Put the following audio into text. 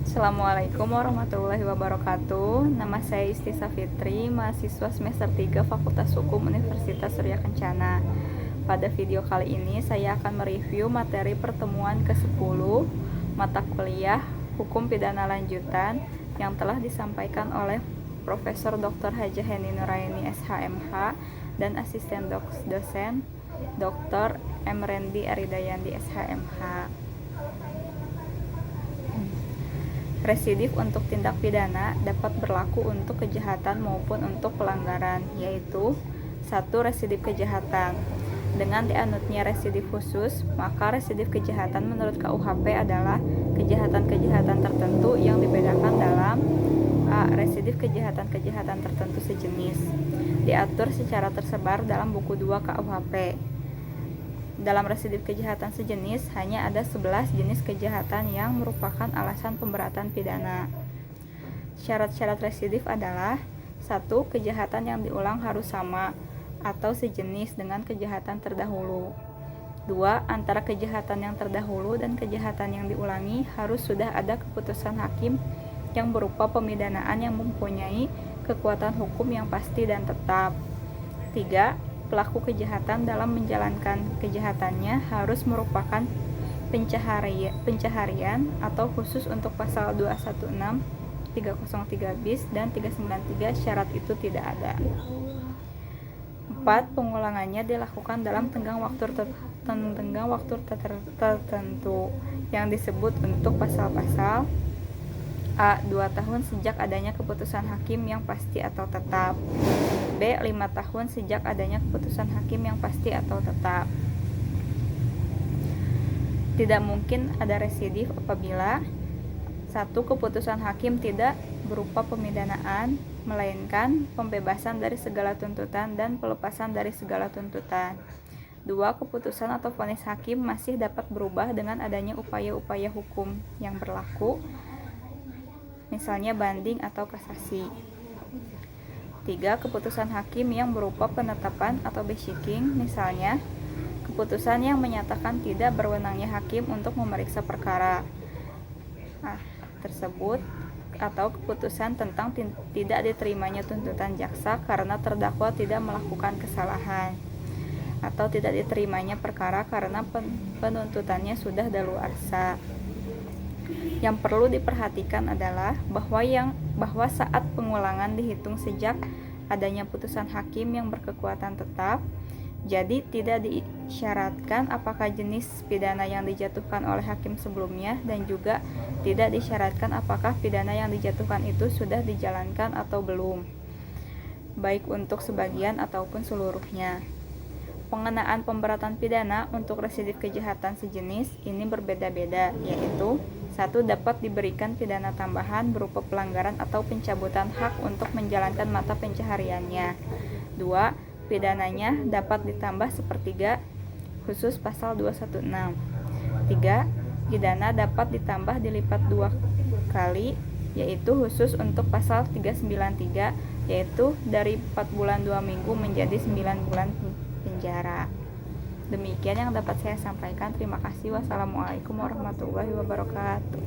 Assalamualaikum warahmatullahi wabarakatuh. Nama saya Isti Safitri, mahasiswa semester 3 Fakultas Hukum Universitas Surya Kencana. Pada video kali ini saya akan mereview materi pertemuan ke-10 mata kuliah Hukum Pidana Lanjutan yang telah disampaikan oleh Profesor Dr. Hajah Heni Nuraini SHMH dan asisten dosen Dr. M. Rendi Aridayandi SHMH. Residif untuk tindak pidana dapat berlaku untuk kejahatan maupun untuk pelanggaran, yaitu 1. Residif kejahatan. Dengan dianutnya residif khusus, maka residif kejahatan menurut KUHP adalah kejahatan-kejahatan tertentu yang dibedakan dalam A. Residif kejahatan-kejahatan tertentu sejenis, diatur secara tersebar dalam buku 2 KUHP. Dalam residif kejahatan sejenis, hanya ada 11 jenis kejahatan yang merupakan alasan pemberatan pidana. Syarat-syarat residif adalah 1. Kejahatan yang diulang harus sama atau sejenis dengan kejahatan terdahulu. 2. Antara kejahatan yang terdahulu dan kejahatan yang diulangi harus sudah ada keputusan hakim yang berupa pemidanaan yang mempunyai kekuatan hukum yang pasti dan tetap. 3. Pelaku kejahatan dalam menjalankan kejahatannya harus merupakan pencaharian atau khusus untuk pasal 216, 303 bis, dan 393 syarat itu tidak ada. 4. Pengulangannya dilakukan dalam tenggang waktu tertentu yang disebut untuk pasal-pasal A. 2 tahun sejak adanya keputusan hakim yang pasti atau tetap. B. 5 tahun sejak adanya keputusan hakim yang pasti atau tetap. Tidak mungkin ada residif apabila 1. Keputusan hakim tidak berupa pemidanaan, melainkan pembebasan dari segala tuntutan dan pelepasan dari segala tuntutan. 2. Keputusan atau vonis hakim masih dapat berubah dengan adanya upaya-upaya hukum yang berlaku, misalnya banding atau kasasi. 3. Keputusan hakim yang berupa penetapan atau beshiking, misalnya keputusan yang menyatakan tidak berwenangnya hakim untuk memeriksa perkara tersebut, atau keputusan tentang tidak diterimanya tuntutan jaksa karena terdakwa tidak melakukan kesalahan, atau tidak diterimanya perkara karena penuntutannya sudah daluarsa. Yang perlu diperhatikan adalah bahwa saat pengulangan dihitung sejak adanya putusan hakim yang berkekuatan tetap, jadi tidak disyaratkan apakah jenis pidana yang dijatuhkan oleh hakim sebelumnya, dan juga tidak disyaratkan apakah pidana yang dijatuhkan itu sudah dijalankan atau belum, baik untuk sebagian ataupun seluruhnya. Pengenaan pemberatan pidana untuk residif kejahatan sejenis ini berbeda-beda, yaitu 1. Dapat diberikan pidana tambahan berupa pelanggaran atau pencabutan hak untuk menjalankan mata pencahariannya. 2. Pidananya dapat ditambah sepertiga khusus pasal 216. 3. Pidana dapat ditambah dilipat 2 kali, yaitu khusus untuk pasal 393, yaitu dari 4 bulan 2 minggu menjadi 9 bulan penjara. Demikian yang dapat saya sampaikan. Terima kasih. Wassalamualaikum warahmatullahi wabarakatuh.